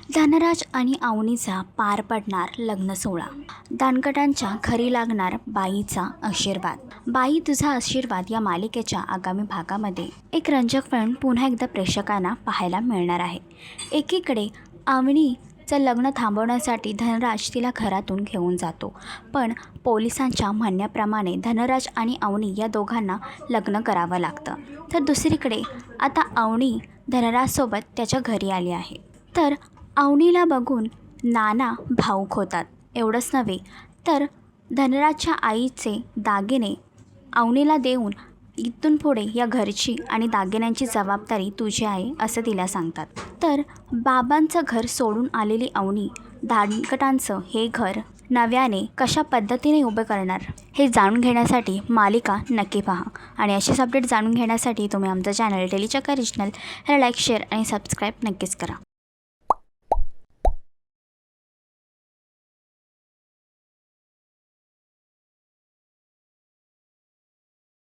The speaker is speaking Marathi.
धनराज आणि अवनीचा पार पडणार लग्न सोहळा. दानकटांच्या घरी लागणार बाईचा आशीर्वाद. बाई तुझा आशीर्वाद या मालिकेच्या आगामी भागामध्ये एक रंजक वळण पुन्हा एकदा प्रेक्षकांना पाहायला मिळणार आहे. एकीकडे अवनीचं लग्न थांबवण्यासाठी धनराज तिला घरातून घेऊन जातो, पण पोलिसांच्या म्हणण्याप्रमाणे धनराज आणि अवनी या दोघांना लग्न करावं लागतं. तर दुसरीकडे आता अवनी धनराजसोबत त्याच्या घरी आली आहे. तर अवनीला बघून नाना भावूक होतात. एवढंच नव्हे तर धनराजच्या आईचे दागिने अवनीला देऊन इथून पुढे या घरची आणि दागिन्यांची जबाबदारी तुझी आहे असं तिला सांगतात. तर बाबांचं घर सोडून आलेली अवनी दानकटांचं हे घर नव्याने कशा पद्धतीने उभं करणार हे जाणून घेण्यासाठी मालिका नक्की पहा. आणि अशीच अपडेट जाणून घेण्यासाठी तुम्ही आमचं चॅनल डेली चक्कर रिजनल ह्याला लाईक, शेअर आणि सबस्क्राईब नक्कीच करा.